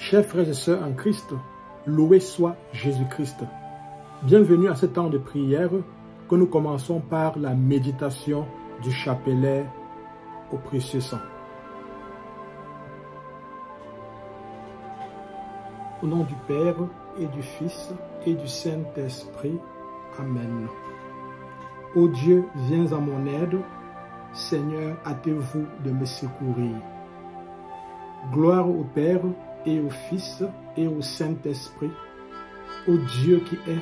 Chers frères et sœurs en Christ, loué soit Jésus-Christ. Bienvenue à ce temps de prière que nous commençons par la méditation du chapelet au précieux sang. Au nom du Père et du Fils et du Saint-Esprit. Amen. Ô Dieu, viens à mon aide. Seigneur, hâtez-vous de me secourir. Gloire au Père et au Fils et au Saint-Esprit, au Dieu qui est,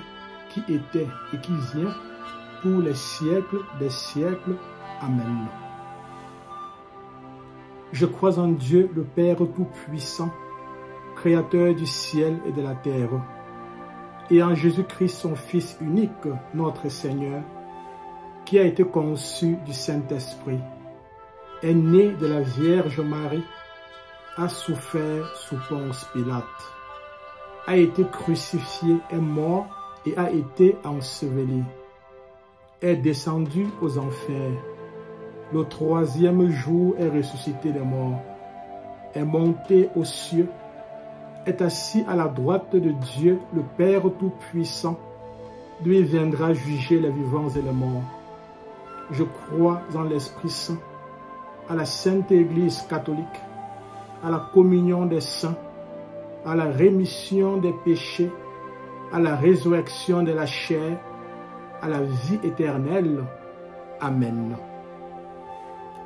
qui était et qui vient, pour les siècles des siècles. Amen. Je crois en Dieu, le Père Tout-Puissant, Créateur du ciel et de la terre, et en Jésus-Christ, son Fils unique, notre Seigneur, qui a été conçu du Saint-Esprit, est né de la Vierge Marie, a souffert sous Ponce Pilate, a été crucifié, est mort et a été enseveli, est descendu aux enfers, le troisième jour est ressuscité des morts, est monté aux cieux, est assis à la droite de Dieu, le Père Tout-Puissant, d'où il viendra juger les vivants et les morts. Je crois en l'Esprit Saint, à la Sainte Église catholique, à la communion des saints, à la rémission des péchés, à la résurrection de la chair, à la vie éternelle. Amen.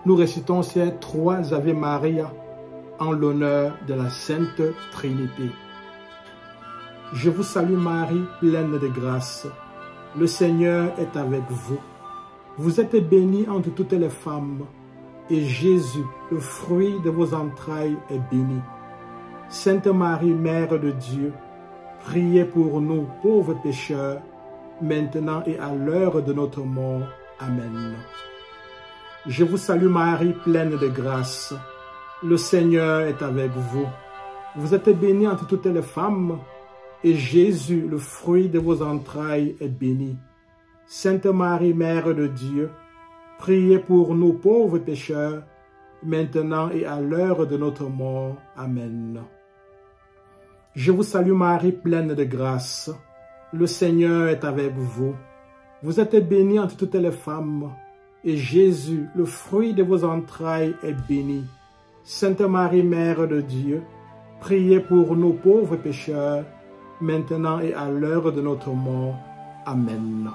Nous récitons ces trois Ave Maria en l'honneur de la Sainte Trinité. Je vous salue Marie, pleine de grâce. Le Seigneur est avec vous. Vous êtes bénie entre toutes les femmes, et Jésus, le fruit de vos entrailles, est béni. Sainte Marie, Mère de Dieu, priez pour nous, pauvres pécheurs, maintenant et à l'heure de notre mort. Amen. Je vous salue Marie, pleine de grâce. Le Seigneur est avec vous. Vous êtes bénie entre toutes les femmes, et Jésus, le fruit de vos entrailles, est béni. Sainte Marie, Mère de Dieu, priez pour nous pauvres pécheurs, maintenant et à l'heure de notre mort. Amen. Je vous salue Marie, pleine de grâce. Le Seigneur est avec vous. Vous êtes bénie entre toutes les femmes, et Jésus, le fruit de vos entrailles, est béni. Sainte Marie, Mère de Dieu, priez pour nous pauvres pécheurs, maintenant et à l'heure de notre mort. Amen.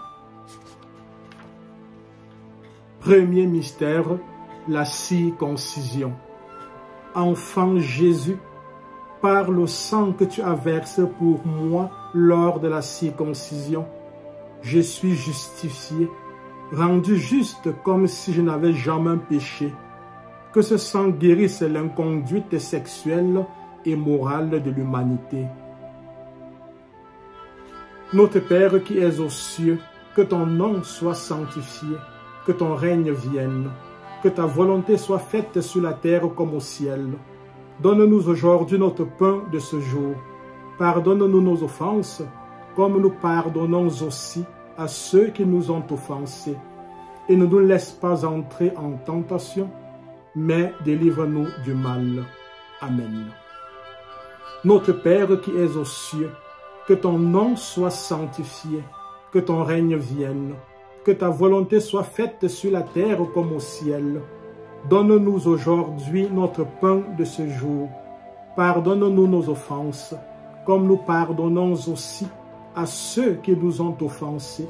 Premier mystère, la circoncision. Enfant Jésus, par le sang que tu as versé pour moi lors de la circoncision, je suis justifié, rendu juste comme si je n'avais jamais péché. Que ce sang guérisse l'inconduite sexuelle et morale de l'humanité. Notre Père qui es aux cieux, que ton nom soit sanctifié, que ton règne vienne, que ta volonté soit faite sur la terre comme au ciel. Donne-nous aujourd'hui notre pain de ce jour. Pardonne-nous nos offenses, comme nous pardonnons aussi à ceux qui nous ont offensés. Et ne nous laisse pas entrer en tentation, mais délivre-nous du mal. Amen. Notre Père qui es aux cieux, que ton nom soit sanctifié, que ton règne vienne, que ta volonté soit faite sur la terre comme au ciel. Donne-nous aujourd'hui notre pain de ce jour. Pardonne-nous nos offenses, comme nous pardonnons aussi à ceux qui nous ont offensés.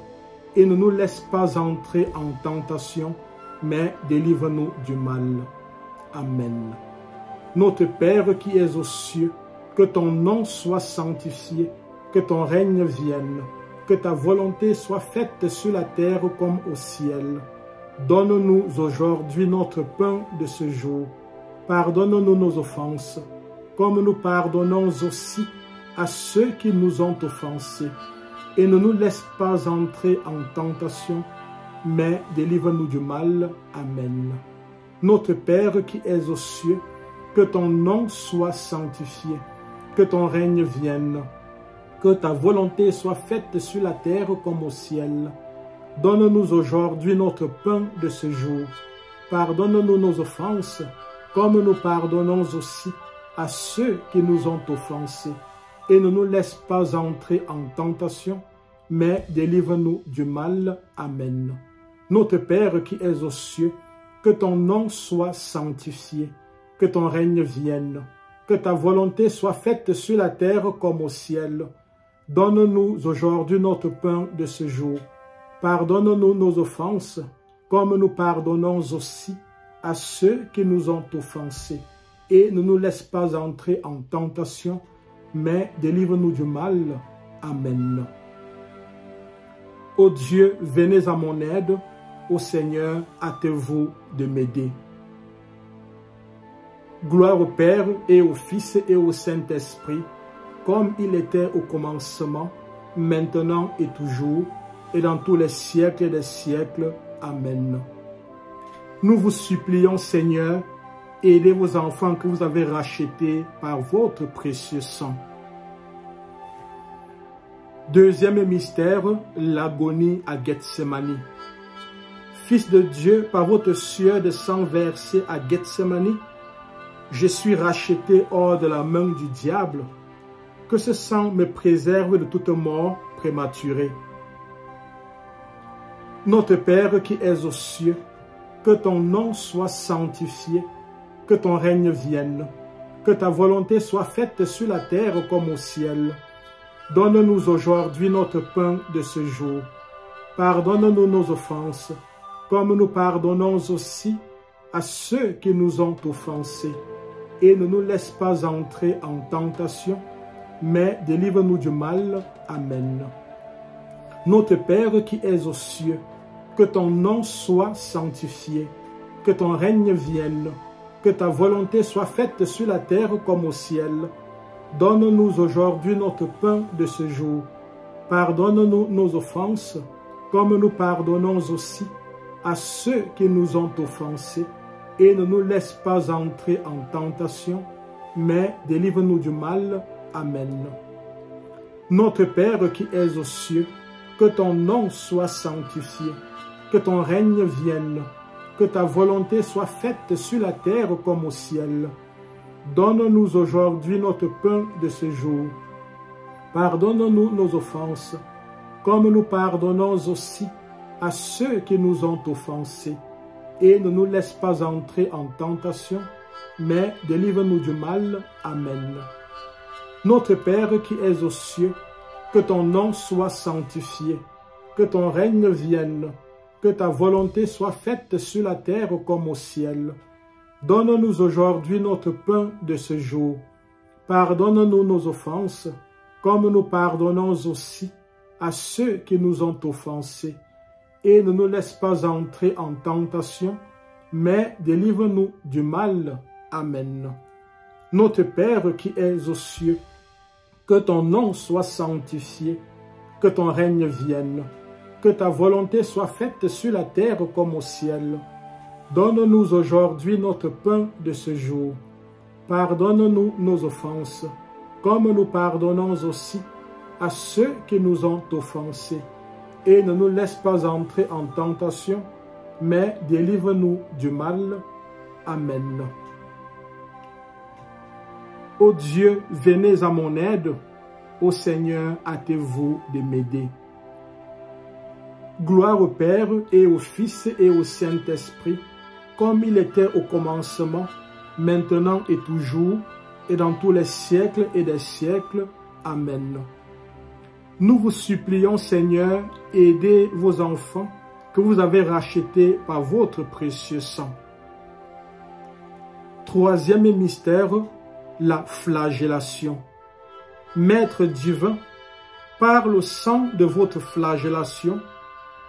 Et ne nous laisse pas entrer en tentation, mais délivre-nous du mal. Amen. Notre Père qui es aux cieux, que ton nom soit sanctifié, que ton règne vienne, que ta volonté soit faite sur la terre comme au ciel. Donne-nous aujourd'hui notre pain de ce jour. Pardonne-nous nos offenses, comme nous pardonnons aussi à ceux qui nous ont offensés. Et ne nous laisse pas entrer en tentation, mais délivre-nous du mal. Amen. Notre Père qui es aux cieux, que ton nom soit sanctifié, que ton règne vienne, que ta volonté soit faite sur la terre comme au ciel. Donne-nous aujourd'hui notre pain de ce jour. Pardonne-nous nos offenses, comme nous pardonnons aussi à ceux qui nous ont offensés, et ne nous laisse pas entrer en tentation, mais délivre-nous du mal. Amen. Notre Père qui es aux cieux, que ton nom soit sanctifié, que ton règne vienne, que ta volonté soit faite sur la terre comme au ciel. Donne-nous aujourd'hui notre pain de ce jour. Pardonne-nous nos offenses, comme nous pardonnons aussi à ceux qui nous ont offensés. Et ne nous laisse pas entrer en tentation, mais délivre-nous du mal. Amen. Ô Dieu, venez à mon aide. Ô Seigneur, hâtez-vous de m'aider. Gloire au Père et au Fils et au Saint-Esprit, comme il était au commencement, maintenant et toujours, et dans tous les siècles des siècles. Amen. Nous vous supplions, Seigneur, aidez vos enfants que vous avez rachetés par votre précieux sang. Deuxième mystère, l'agonie à Gethsémani. Fils de Dieu, par votre sueur de sang versé à Gethsémani, je suis racheté hors de la main du diable. Que ce sang me préserve de toute mort prématurée. Notre Père qui es aux cieux, que ton nom soit sanctifié, que ton règne vienne, que ta volonté soit faite sur la terre comme au ciel. Donne-nous aujourd'hui notre pain de ce jour. Pardonne-nous nos offenses, comme nous pardonnons aussi à ceux qui nous ont offensés. Et ne nous laisse pas entrer en tentation, mais délivre-nous du mal. Amen. Notre Père qui es aux cieux, que ton nom soit sanctifié, que ton règne vienne, que ta volonté soit faite sur la terre comme au ciel. Donne-nous aujourd'hui notre pain de ce jour. Pardonne-nous nos offenses, comme nous pardonnons aussi à ceux qui nous ont offensés. Et ne nous laisse pas entrer en tentation, mais délivre-nous du mal. Amen. Notre Père qui es aux cieux, que ton nom soit sanctifié, que ton règne vienne, que ta volonté soit faite sur la terre comme au ciel. Donne-nous aujourd'hui notre pain de ce jour. Pardonne-nous nos offenses, comme nous pardonnons aussi à ceux qui nous ont offensés. Et ne nous laisse pas entrer en tentation, mais délivre-nous du mal. Amen. Notre Père qui es aux cieux, que ton nom soit sanctifié, que ton règne vienne, que ta volonté soit faite sur la terre comme au ciel. Donne-nous aujourd'hui notre pain de ce jour. Pardonne-nous nos offenses, comme nous pardonnons aussi à ceux qui nous ont offensés. Et ne nous laisse pas entrer en tentation, mais délivre-nous du mal. Amen. Notre Père qui es aux cieux, que ton nom soit sanctifié, que ton règne vienne, que ta volonté soit faite sur la terre comme au ciel. Donne-nous aujourd'hui notre pain de ce jour. Pardonne-nous nos offenses, comme nous pardonnons aussi à ceux qui nous ont offensés. Et ne nous laisse pas entrer en tentation, mais délivre-nous du mal. Amen. Ô Dieu, venez à mon aide. Ô Seigneur, hâtez-vous de m'aider. Gloire au Père et au Fils et au Saint-Esprit, comme il était au commencement, maintenant et toujours, et dans tous les siècles et des siècles. Amen. Nous vous supplions, Seigneur, aidez vos enfants que vous avez rachetés par votre précieux sang. Troisième mystère, la flagellation. Maître divin, par le sang de votre flagellation,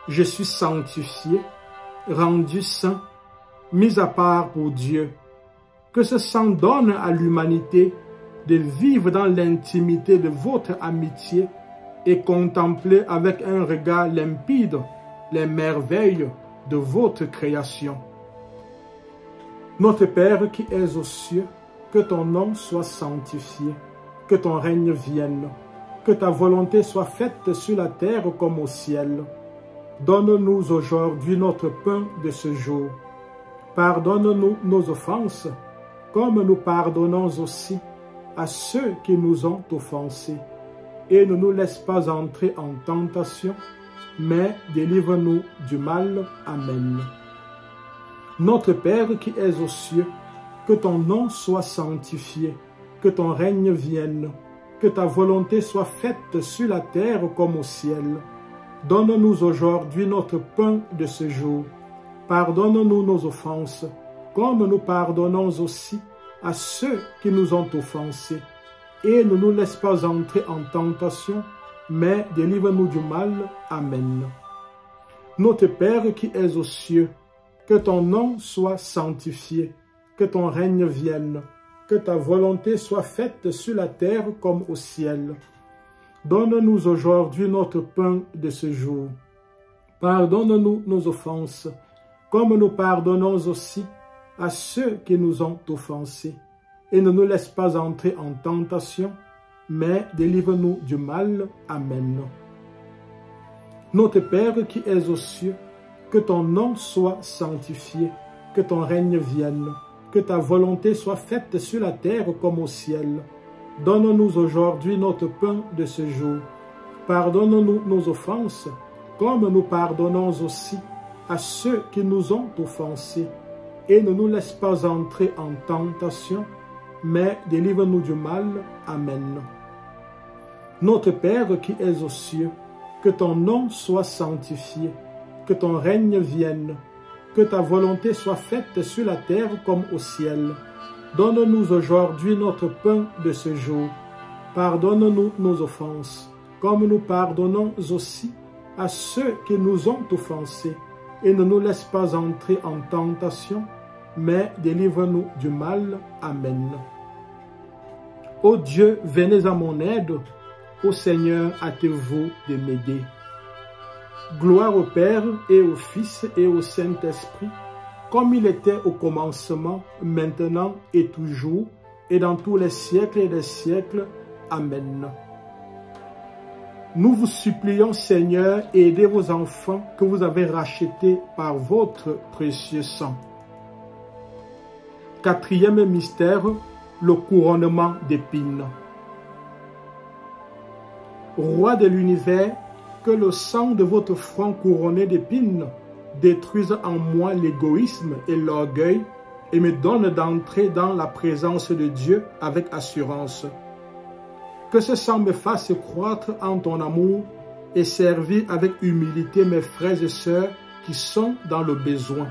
je suis sanctifié, rendu saint, mis à part pour Dieu. Que ce sang donne à l'humanité de vivre dans l'intimité de votre amitié et contempler avec un regard limpide les merveilles de votre création. Notre Père qui es aux cieux, que ton nom soit sanctifié, que ton règne vienne, que ta volonté soit faite sur la terre comme au ciel. Donne-nous aujourd'hui notre pain de ce jour. Pardonne-nous nos offenses, comme nous pardonnons aussi à ceux qui nous ont offensés. Et ne nous laisse pas entrer en tentation, mais délivre-nous du mal. Amen. Notre Père qui es aux cieux, que ton nom soit sanctifié, que ton règne vienne, que ta volonté soit faite sur la terre comme au ciel. Donne-nous aujourd'hui notre pain de ce jour. Pardonne-nous nos offenses, comme nous pardonnons aussi à ceux qui nous ont offensés. Et ne nous laisse pas entrer en tentation, mais délivre-nous du mal. Amen. Notre Père qui es aux cieux, que ton nom soit sanctifié, que ton règne vienne, que ta volonté soit faite sur la terre comme au ciel. Donne-nous aujourd'hui notre pain de ce jour. Pardonne-nous nos offenses, comme nous pardonnons aussi à ceux qui nous ont offensés. Et ne nous laisse pas entrer en tentation, mais délivre-nous du mal. Amen. Notre Père qui es aux cieux, que ton nom soit sanctifié, que ton règne vienne, que ta volonté soit faite sur la terre comme au ciel. Donne-nous aujourd'hui notre pain de ce jour. Pardonne-nous nos offenses, comme nous pardonnons aussi à ceux qui nous ont offensés. Et ne nous laisse pas entrer en tentation, mais délivre-nous du mal. Amen. Notre Père qui es aux cieux, que ton nom soit sanctifié, que ton règne vienne, que ta volonté soit faite sur la terre comme au ciel. Donne-nous aujourd'hui notre pain de ce jour. Pardonne-nous nos offenses, comme nous pardonnons aussi à ceux qui nous ont offensés. Et ne nous laisse pas entrer en tentation, mais délivre-nous du mal. Amen. Ô Dieu, venez à mon aide. Ô Seigneur, hâtez-vous de m'aider. Gloire au Père et au Fils et au Saint-Esprit, comme il était au commencement, maintenant et toujours, et dans tous les siècles et des siècles. Amen. Nous vous supplions, Seigneur, aidez vos enfants que vous avez rachetés par votre précieux sang. Quatrième mystère, le couronnement d'épines. Roi de l'univers, que le sang de votre front couronné d'épines détruise en moi l'égoïsme et l'orgueil et me donne d'entrer dans la présence de Dieu avec assurance. Que ce sang me fasse croître en ton amour et servir avec humilité mes frères et sœurs qui sont dans le besoin.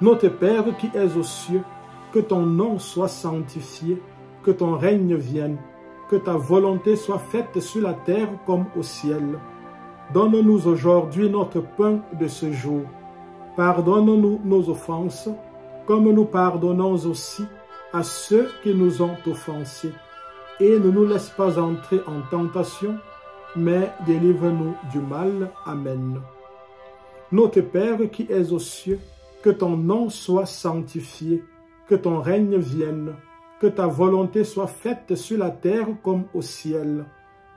Notre Père qui es aux cieux, que ton nom soit sanctifié, que ton règne vienne, que ta volonté soit faite sur la terre comme au ciel. Donne-nous aujourd'hui notre pain de ce jour. Pardonne-nous nos offenses, comme nous pardonnons aussi à ceux qui nous ont offensés. Et ne nous laisse pas entrer en tentation, mais délivre-nous du mal. Amen. Notre Père qui es aux cieux, que ton nom soit sanctifié, que ton règne vienne, que ta volonté soit faite sur la terre comme au ciel.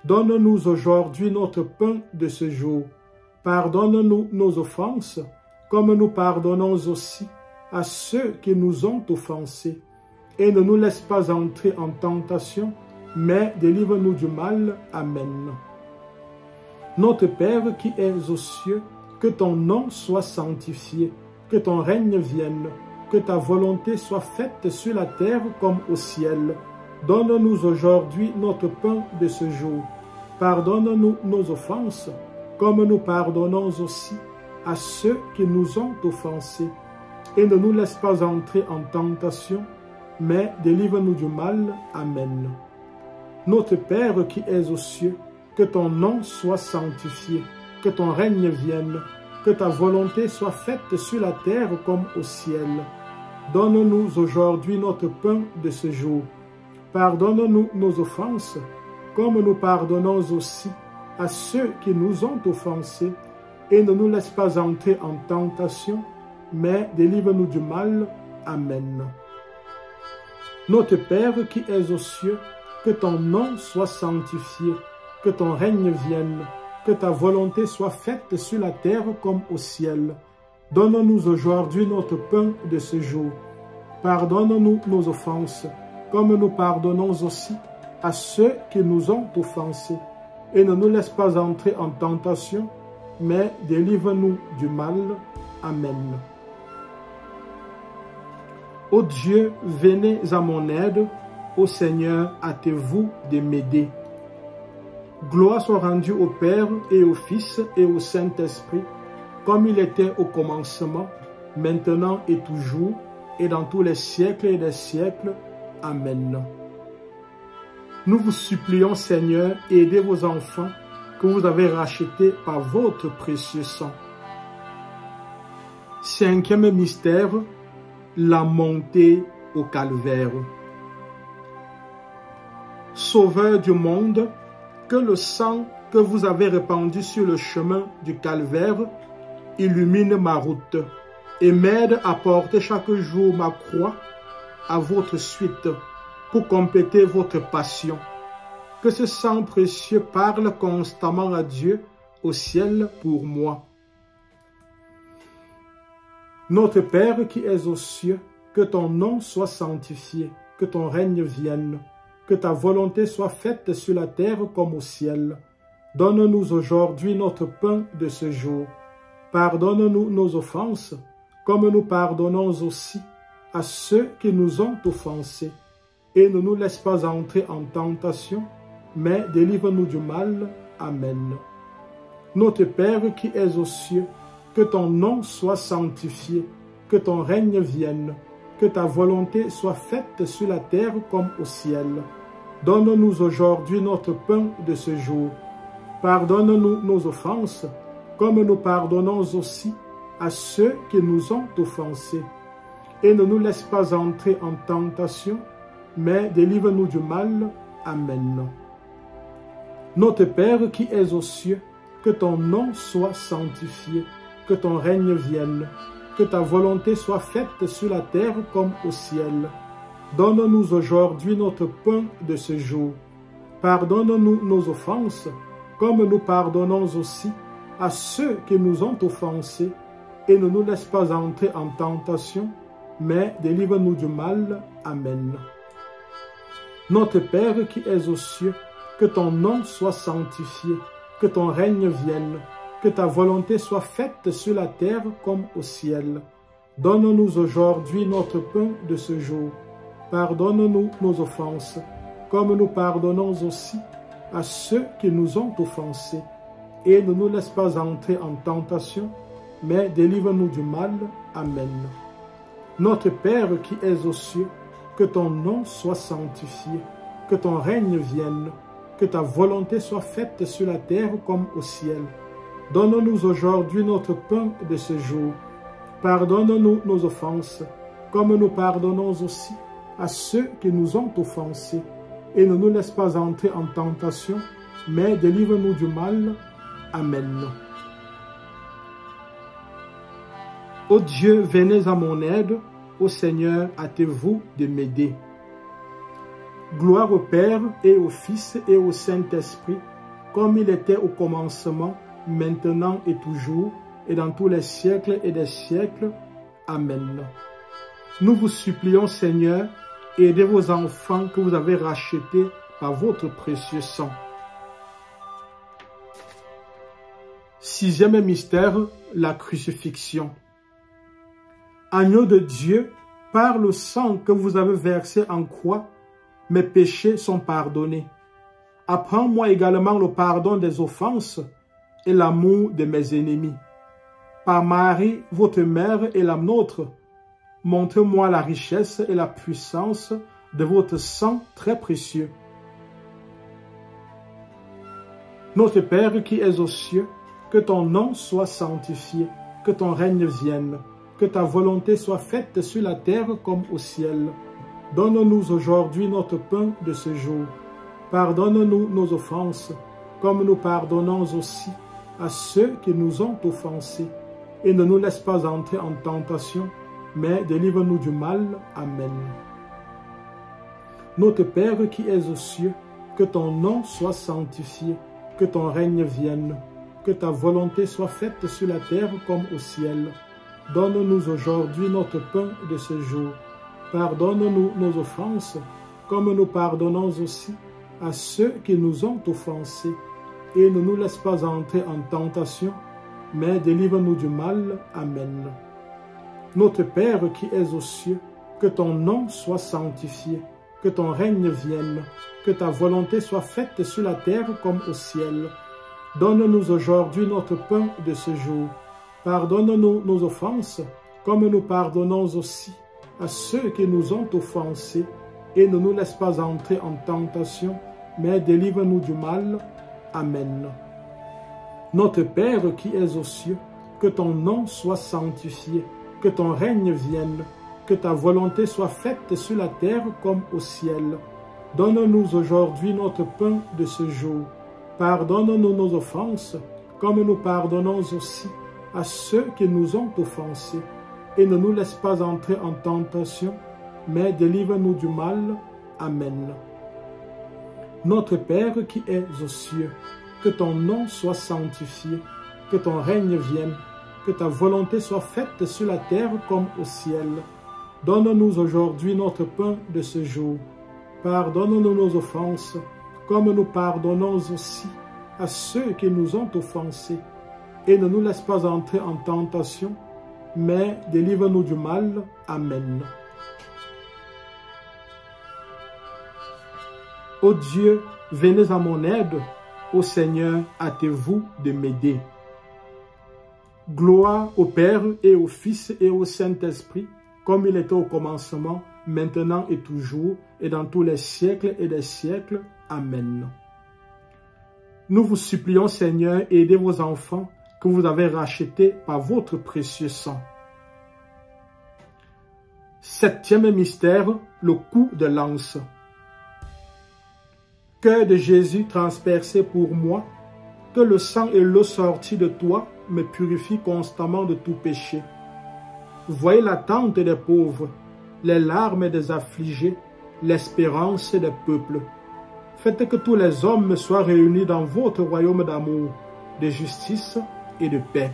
Donne-nous aujourd'hui notre pain de ce jour. Pardonne-nous nos offenses, comme nous pardonnons aussi à ceux qui nous ont offensés. Et ne nous laisse pas entrer en tentation, mais délivre-nous du mal. Amen. Notre Père qui es aux cieux, que ton nom soit sanctifié, que ton règne vienne, que ta volonté soit faite sur la terre comme au ciel. Donne-nous aujourd'hui notre pain de ce jour. Pardonne-nous nos offenses, comme nous pardonnons aussi à ceux qui nous ont offensés. Et ne nous laisse pas entrer en tentation, mais délivre-nous du mal. Amen. Notre Père qui es aux cieux, que ton nom soit sanctifié, que ton règne vienne, que ta volonté soit faite sur la terre comme au ciel. Donne-nous aujourd'hui notre pain de ce jour. Pardonne-nous nos offenses, comme nous pardonnons aussi à ceux qui nous ont offensés. Et ne nous laisse pas entrer en tentation, mais délivre-nous du mal. Amen. Notre Père qui es aux cieux, que ton nom soit sanctifié, que ton règne vienne, que ta volonté soit faite sur la terre comme au ciel. Donne-nous aujourd'hui notre pain de ce jour. Pardonne-nous nos offenses, comme nous pardonnons aussi à ceux qui nous ont offensés. Et ne nous laisse pas entrer en tentation, mais délivre-nous du mal. Amen. Ô Dieu, venez à mon aide. Ô Seigneur, hâtez-vous de m'aider. Gloire soit rendue au Père et au Fils et au Saint-Esprit, comme il était au commencement, maintenant et toujours, et dans tous les siècles et des siècles. Amen. Nous vous supplions, Seigneur, aidez vos enfants que vous avez rachetés par votre précieux sang. Cinquième mystère, la montée au calvaire. Sauveur du monde, que le sang que vous avez répandu sur le chemin du calvaire illumine ma route et m'aide à porter chaque jour ma croix à votre suite pour compléter votre passion. Que ce sang précieux parle constamment à Dieu au ciel pour moi. Notre Père qui es aux cieux, que ton nom soit sanctifié, que ton règne vienne, que ta volonté soit faite sur la terre comme au ciel. Donne-nous aujourd'hui notre pain de ce jour. Pardonne-nous nos offenses, comme nous pardonnons aussi à ceux qui nous ont offensés. Et ne nous laisse pas entrer en tentation, mais délivre-nous du mal. Amen. Notre Père qui es aux cieux, que ton nom soit sanctifié, que ton règne vienne, que ta volonté soit faite sur la terre comme au ciel. Donne-nous aujourd'hui notre pain de ce jour. Pardonne-nous nos offenses, comme nous pardonnons aussi à ceux qui nous ont offensés. Et ne nous laisse pas entrer en tentation, mais délivre-nous du mal. Amen. Notre Père qui es aux cieux, que ton nom soit sanctifié, que ton règne vienne, que ta volonté soit faite sur la terre comme au ciel. Donne-nous aujourd'hui notre pain de ce jour. Pardonne-nous nos offenses, comme nous pardonnons aussi à ceux qui nous ont offensés. Et ne nous laisse pas entrer en tentation, mais délivre-nous du mal. Amen. Notre Père qui es aux cieux, que ton nom soit sanctifié, que ton règne vienne, que ta volonté soit faite sur la terre comme au ciel. Donne-nous aujourd'hui notre pain de ce jour. Pardonne-nous nos offenses, comme nous pardonnons aussi à ceux qui nous ont offensés. Et ne nous laisse pas entrer en tentation, mais délivre-nous du mal. Amen. Notre Père qui es aux cieux, que ton nom soit sanctifié, que ton règne vienne, que ta volonté soit faite sur la terre comme au ciel. Donne-nous aujourd'hui notre pain de ce jour. Pardonne-nous nos offenses, comme nous pardonnons aussi à ceux qui nous ont offensés. Et ne nous laisse pas entrer en tentation, mais délivre-nous du mal. Amen. Ô Dieu, venez à mon aide. Ô Seigneur, hâtez-vous de m'aider. Gloire au Père et au Fils et au Saint-Esprit, comme il était au commencement, maintenant et toujours, et dans tous les siècles et des siècles. Amen. Nous vous supplions, Seigneur, aidez vos enfants que vous avez rachetés par votre précieux sang. Sixième mystère, la crucifixion. Agneau de Dieu, par le sang que vous avez versé en croix, mes péchés sont pardonnés. Apprends-moi également le pardon des offenses et l'amour de mes ennemis. Par Marie, votre mère et la nôtre, montre-moi la richesse et la puissance de votre sang très précieux. Notre Père qui es aux cieux, que ton nom soit sanctifié, que ton règne vienne, que ta volonté soit faite sur la terre comme au ciel. Donne-nous aujourd'hui notre pain de ce jour. Pardonne-nous nos offenses, comme nous pardonnons aussi à ceux qui nous ont offensés. Et ne nous laisse pas entrer en tentation, mais délivre-nous du mal. Amen. Notre Père qui es aux cieux, que ton nom soit sanctifié, que ton règne vienne, que ta volonté soit faite sur la terre comme au ciel. Donne-nous aujourd'hui notre pain de ce jour. Pardonne-nous nos offenses, comme nous pardonnons aussi à ceux qui nous ont offensés. Et ne nous laisse pas entrer en tentation, mais délivre-nous du mal. Amen. Notre Père qui es aux cieux, que ton nom soit sanctifié, que ton règne vienne, que ta volonté soit faite sur la terre comme au ciel. Donne-nous aujourd'hui notre pain de ce jour. Pardonne-nous nos offenses, comme nous pardonnons aussi à ceux qui nous ont offensés, et ne nous laisse pas entrer en tentation, mais délivre-nous du mal. Amen. Notre Père qui es aux cieux, que ton nom soit sanctifié, que ton règne vienne, que ta volonté soit faite sur la terre comme au ciel. Donne-nous aujourd'hui notre pain de ce jour. Pardonne-nous nos offenses, comme nous pardonnons aussi à ceux qui nous ont offensés. Et ne nous laisse pas entrer en tentation, mais délivre-nous du mal. Amen. Notre Père qui es aux cieux, que ton nom soit sanctifié, que ton règne vienne, que ta volonté soit faite sur la terre comme au ciel. Donne-nous aujourd'hui notre pain de ce jour. Pardonne-nous nos offenses, comme nous pardonnons aussi à ceux qui nous ont offensés. Et ne nous laisse pas entrer en tentation, mais délivre-nous du mal. Amen. Ô Dieu, venez à mon aide. Ô Seigneur, hâtez-vous de m'aider. Gloire au Père et au Fils et au Saint-Esprit, comme il était au commencement, maintenant et toujours, et dans tous les siècles et des siècles. Amen. Nous vous supplions, Seigneur, aidez vos enfants que vous avez rachetés par votre précieux sang. Septième mystère, le coup de lance. Cœur de Jésus transpercé pour moi, que le sang et l'eau sortis de toi me purifient constamment de tout péché. Voyez l'attente des pauvres, les larmes des affligés, l'espérance des peuples. Faites que tous les hommes soient réunis dans votre royaume d'amour, de justice et de paix.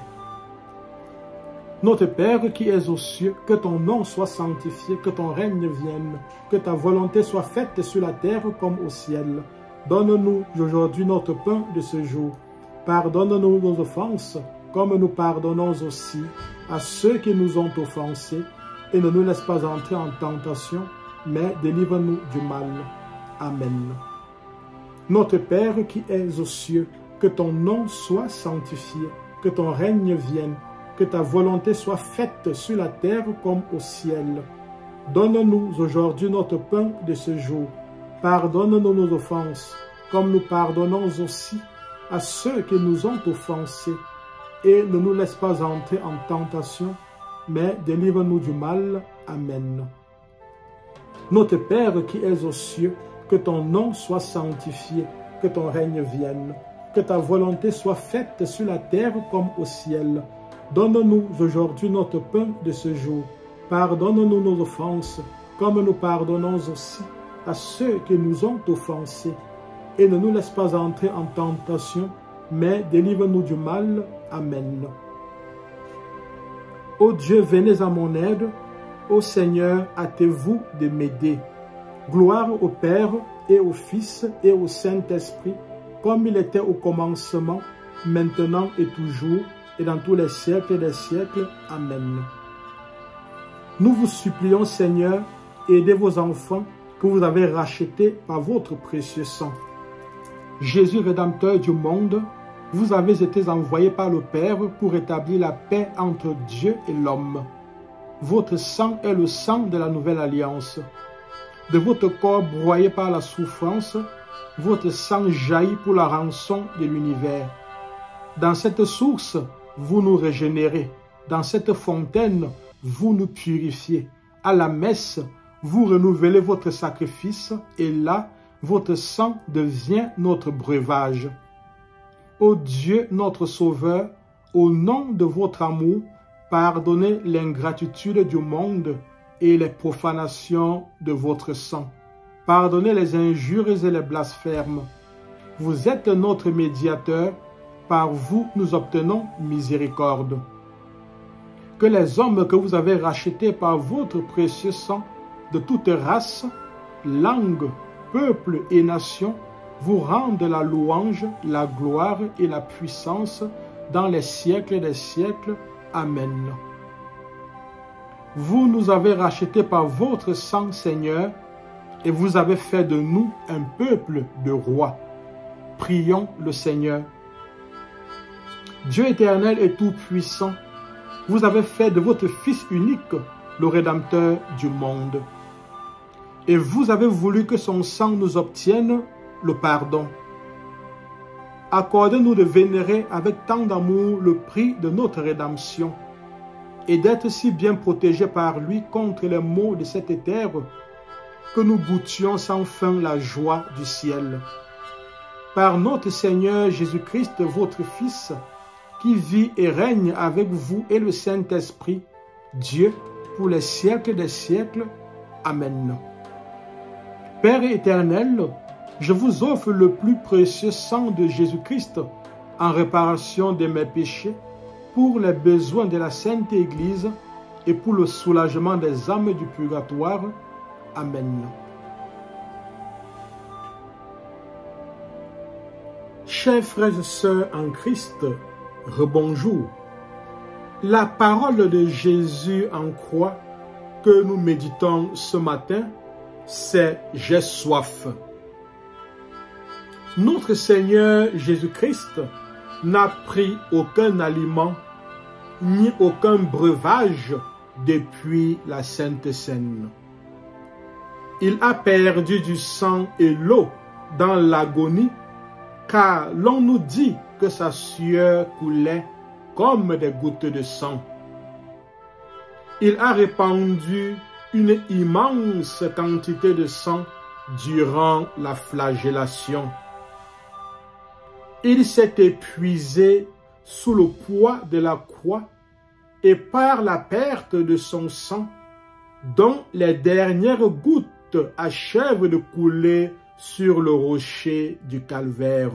Notre Père qui es aux cieux, que ton nom soit sanctifié, que ton règne vienne, que ta volonté soit faite sur la terre comme au ciel. Donne-nous aujourd'hui notre pain de ce jour. Pardonne-nous nos offenses, comme nous pardonnons aussi à ceux qui nous ont offensés, et ne nous laisse pas entrer en tentation, mais délivre-nous du mal. Amen. Notre Père qui es aux cieux, que ton nom soit sanctifié, que ton règne vienne, que ta volonté soit faite sur la terre comme au ciel. Donne-nous aujourd'hui notre pain de ce jour. Pardonne-nous nos offenses, comme nous pardonnons aussi à ceux qui nous ont offensés, et ne nous laisse pas entrer en tentation, mais délivre-nous du mal. Amen. Notre Père qui es aux cieux, que ton nom soit sanctifié, que ton règne vienne, que ta volonté soit faite sur la terre comme au ciel. Donne-nous aujourd'hui notre pain de ce jour. Pardonne-nous nos offenses, comme nous pardonnons aussi à ceux qui nous ont offensés. Et ne nous laisse pas entrer en tentation, mais délivre-nous du mal. Amen. Ô Dieu, venez à mon aide. Ô Seigneur, hâtez-vous de m'aider. Gloire au Père et au Fils et au Saint-Esprit, comme il était au commencement, maintenant et toujours, et dans tous les siècles des siècles. Amen. Nous vous supplions, Seigneur, aidez vos enfants que vous avez rachetés par votre précieux sang. Jésus, Rédempteur du monde, vous avez été envoyé par le Père pour établir la paix entre Dieu et l'homme. Votre sang est le sang de la nouvelle alliance. De votre corps broyé par la souffrance, votre sang jaillit pour la rançon de l'univers. Dans cette source, vous nous régénérez. Dans cette fontaine, vous nous purifiez. À la messe, vous renouvelez votre sacrifice et là, votre sang devient notre breuvage. Ô Dieu, notre Sauveur, au nom de votre amour, pardonnez l'ingratitude du monde et les profanations de votre sang. Pardonnez les injures et les blasphèmes. Vous êtes notre médiateur, par vous nous obtenons miséricorde. Que les hommes que vous avez rachetés par votre précieux sang de toute race, langue, peuple et nation vous rendent la louange, la gloire et la puissance dans les siècles des siècles. Amen. Vous nous avez rachetés par votre sang, Seigneur, et vous avez fait de nous un peuple de rois. Prions le Seigneur. Dieu éternel et tout-puissant, vous avez fait de votre Fils unique le Rédempteur du monde. Et vous avez voulu que son sang nous obtienne le pardon. Accordez-nous de vénérer avec tant d'amour le prix de notre rédemption et d'être si bien protégés par lui contre les maux de cette terre que nous goûtions sans fin la joie du ciel. Par notre Seigneur Jésus-Christ, votre Fils, qui vit et règne avec vous et le Saint-Esprit, Dieu, pour les siècles des siècles. Amen. Père éternel, je vous offre le plus précieux sang de Jésus-Christ en réparation de mes péchés, pour les besoins de la Sainte Église et pour le soulagement des âmes du purgatoire. Amen. Chers frères et sœurs en Christ, rebonjour. La parole de Jésus en croix que nous méditons ce matin, c'est « J'ai soif ». Notre Seigneur Jésus-Christ n'a pris aucun aliment ni aucun breuvage depuis la Sainte Seine. Il a perdu du sang et l'eau dans l'agonie, car l'on nous dit que sa sueur coulait comme des gouttes de sang. Il a répandu une immense quantité de sang durant la flagellation. Il s'est épuisé sous le poids de la croix et par la perte de son sang, dont les dernières gouttes achèvent de couler sur le rocher du calvaire.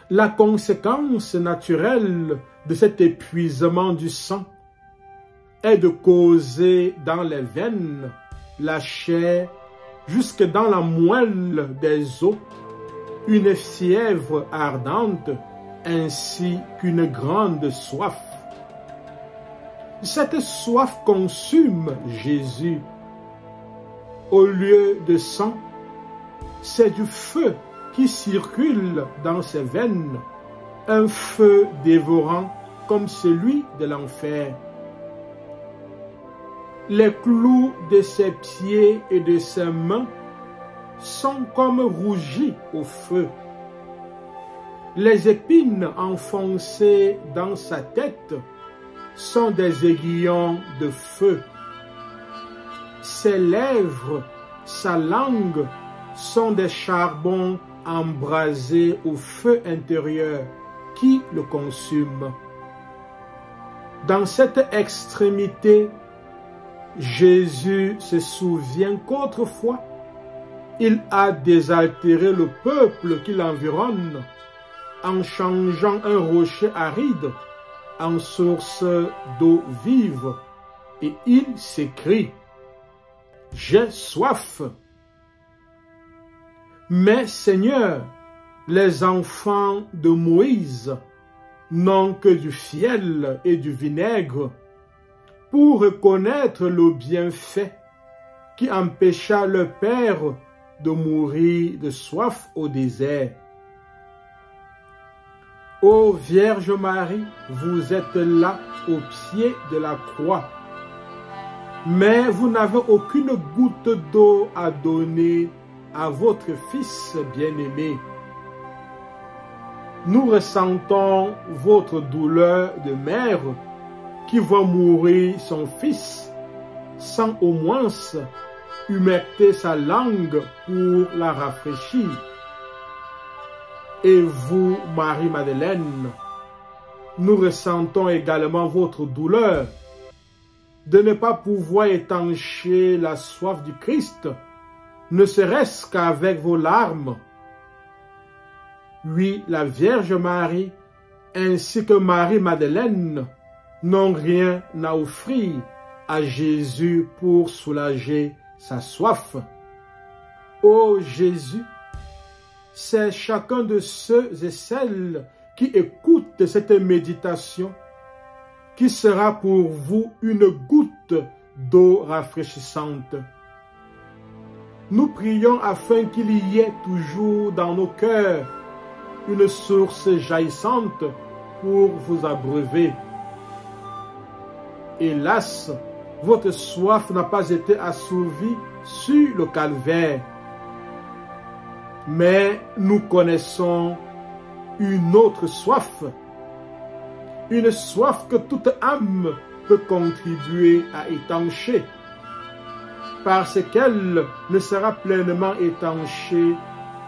La conséquence naturelle de cet épuisement du sang est de causer dans les veines, la chair, jusque dans la moelle des os, une fièvre ardente ainsi qu'une grande soif. Cette soif consume Jésus. Au lieu de sang, c'est du feu qui circule dans ses veines, un feu dévorant comme celui de l'enfer. Les clous de ses pieds et de ses mains sont comme rougis au feu. Les épines enfoncées dans sa tête sont des aiguillons de feu. Ses lèvres, sa langue sont des charbons embrasés au feu intérieur qui le consument. Dans cette extrémité, Jésus se souvient qu'autrefois, il a désaltéré le peuple qui l'environne en changeant un rocher aride en source d'eau vive. Et il s'écrie « J'ai soif ». Mais Seigneur, les enfants de Moïse n'ont que du fiel et du vinaigre pour reconnaître le bienfait qui empêcha leur père de mourir de soif au désert. Ô Vierge Marie, vous êtes là au pied de la croix, mais vous n'avez aucune goutte d'eau à donner à votre Fils bien-aimé. Nous ressentons votre douleur de mère qui voit mourir son Fils sans au moins humecter sa langue pour la rafraîchir. Et vous, Marie-Madeleine, nous ressentons également votre douleur de ne pas pouvoir étancher la soif du Christ, ne serait-ce qu'avec vos larmes. Oui, la Vierge Marie, ainsi que Marie-Madeleine, n'ont rien à offrir à Jésus pour soulager sa soif. Ô Jésus, c'est chacun de ceux et celles qui écoutent cette méditation qui sera pour vous une goutte d'eau rafraîchissante. Nous prions afin qu'il y ait toujours dans nos cœurs une source jaillissante pour vous abreuver. Hélas, votre soif n'a pas été assouvie sur le calvaire. Mais nous connaissons une autre soif. Une soif que toute âme peut contribuer à étancher, parce qu'elle ne sera pleinement étanchée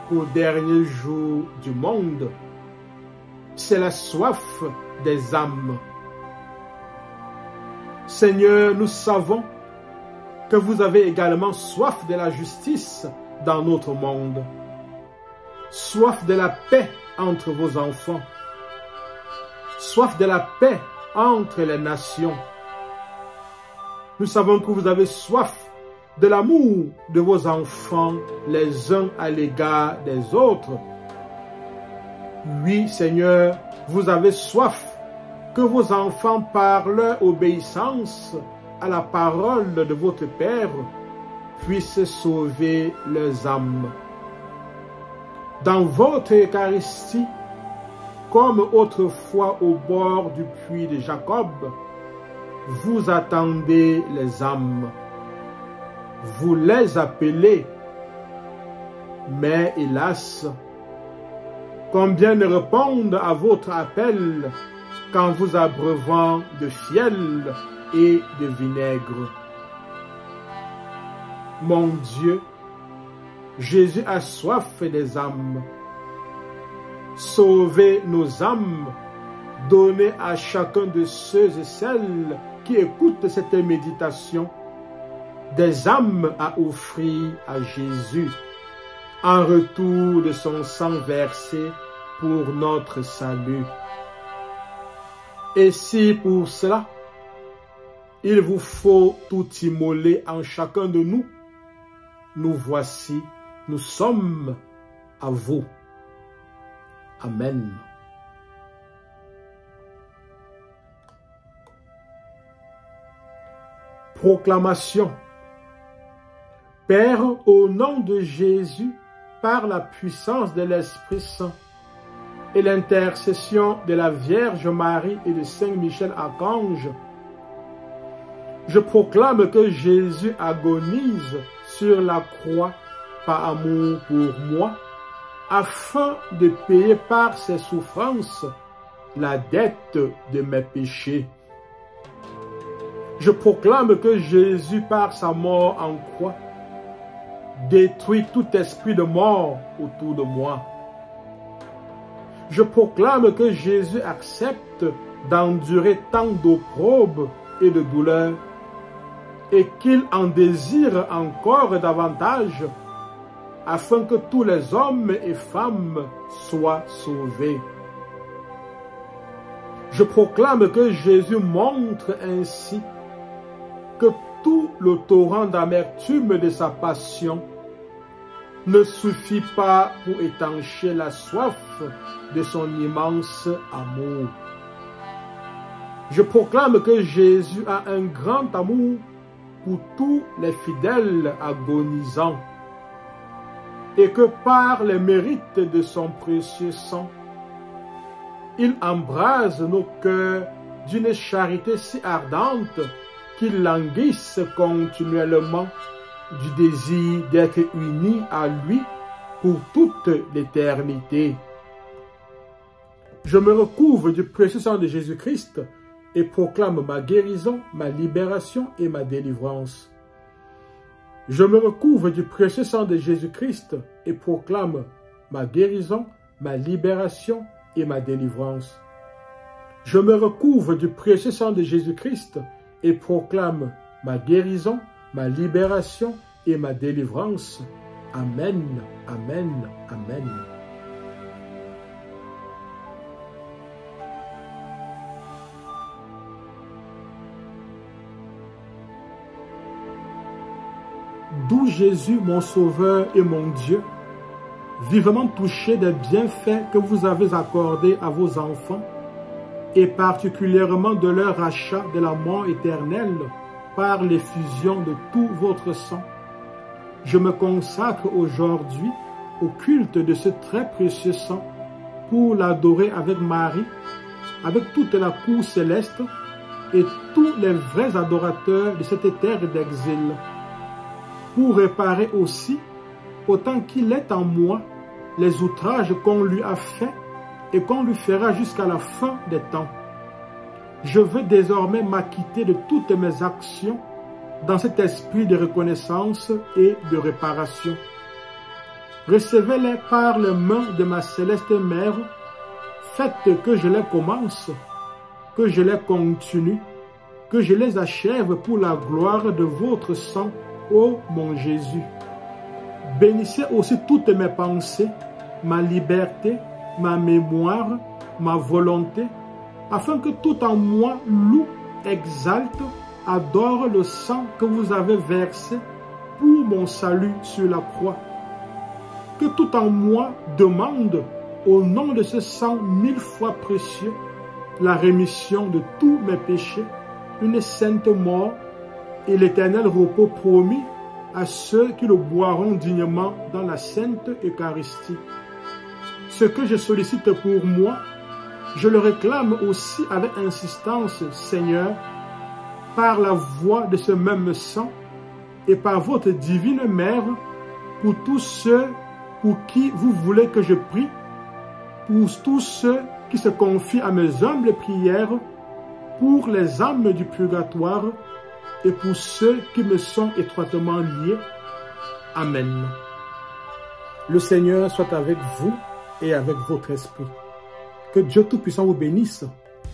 qu'au dernier jour du monde. C'est la soif des âmes. Seigneur, nous savons que vous avez également soif de la justice dans notre monde, soif de la paix entre vos enfants, soif de la paix entre les nations. Nous savons que vous avez soif de l'amour de vos enfants les uns à l'égard des autres. Oui, Seigneur, vous avez soif que vos enfants, par leur obéissance à la parole de votre Père, puissent sauver leurs âmes. Dans votre Eucharistie, comme autrefois au bord du puits de Jacob, vous attendez les âmes. Vous les appelez, mais hélas, combien ne répondent à votre appel qu'en vous abreuvant de fiel et de vinaigre. Mon Dieu, Jésus a soif des âmes. Sauvez nos âmes, donnez à chacun de ceux et celles qui écoutent cette méditation des âmes à offrir à Jésus en retour de son sang versé pour notre salut. Et si pour cela, il vous faut tout immoler en chacun de nous, nous voici, nous sommes à vous. Amen. Proclamation. Père, au nom de Jésus, par la puissance de l'Esprit Saint et l'intercession de la Vierge Marie et de Saint Michel Archange, je proclame que Jésus agonise sur la croix par amour pour moi, afin de payer par ses souffrances la dette de mes péchés. Je proclame que Jésus, par sa mort en croix, détruit tout esprit de mort autour de moi. Je proclame que Jésus accepte d'endurer tant d'opprobes et de douleurs, et qu'il en désire encore davantage, afin que tous les hommes et femmes soient sauvés. Je proclame que Jésus montre ainsi que tout le torrent d'amertume de sa passion ne suffit pas pour étancher la soif de son immense amour. Je proclame que Jésus a un grand amour pour tous les fidèles agonisants et que par les mérites de son précieux sang, il embrase nos cœurs d'une charité si ardente qu'ils languissent continuellement du désir d'être unis à lui pour toute l'éternité. Je me recouvre du précieux sang de Jésus-Christ et proclame ma guérison, ma libération et ma délivrance. Je me recouvre du précieux sang de Jésus-Christ et proclame ma guérison, ma libération et ma délivrance. Je me recouvre du précieux sang de Jésus-Christ et proclame ma guérison, ma libération et ma délivrance. Amen, amen, amen. D'où Jésus, mon Sauveur et mon Dieu, vivement touché des bienfaits que vous avez accordés à vos enfants, et particulièrement de leur rachat de la mort éternelle par l'effusion de tout votre sang, je me consacre aujourd'hui au culte de ce très précieux sang pour l'adorer avec Marie, avec toute la cour céleste et tous les vrais adorateurs de cette terre d'exil, pour réparer aussi, autant qu'il est en moi, les outrages qu'on lui a faits et qu'on lui fera jusqu'à la fin des temps. Je veux désormais m'acquitter de toutes mes actions dans cet esprit de reconnaissance et de réparation. Recevez-les par les mains de ma céleste Mère. Faites que je les commence, que je les continue, que je les achève pour la gloire de votre sang, ô mon Jésus. Bénissez aussi toutes mes pensées, ma liberté, ma mémoire, ma volonté, afin que tout en moi loue, exalte, adore le sang que vous avez versé pour mon salut sur la croix. Que tout en moi demande, au nom de ce sang 1000 fois précieux, la rémission de tous mes péchés, une sainte mort et l'éternel repos promis à ceux qui le boiront dignement dans la sainte Eucharistie. Ce que je sollicite pour moi, je le réclame aussi avec insistance, Seigneur, par la voix de ce même sang et par votre divine Mère, pour tous ceux pour qui vous voulez que je prie, pour tous ceux qui se confient à mes humbles prières, pour les âmes du purgatoire et pour ceux qui me sont étroitement liés. Amen. Le Seigneur soit avec vous et avec votre esprit. Que Dieu Tout-Puissant vous bénisse,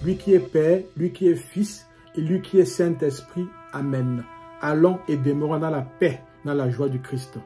lui qui est Père, lui qui est Fils et lui qui est Saint-Esprit. Amen. Allons et demeurons dans la paix, dans la joie du Christ.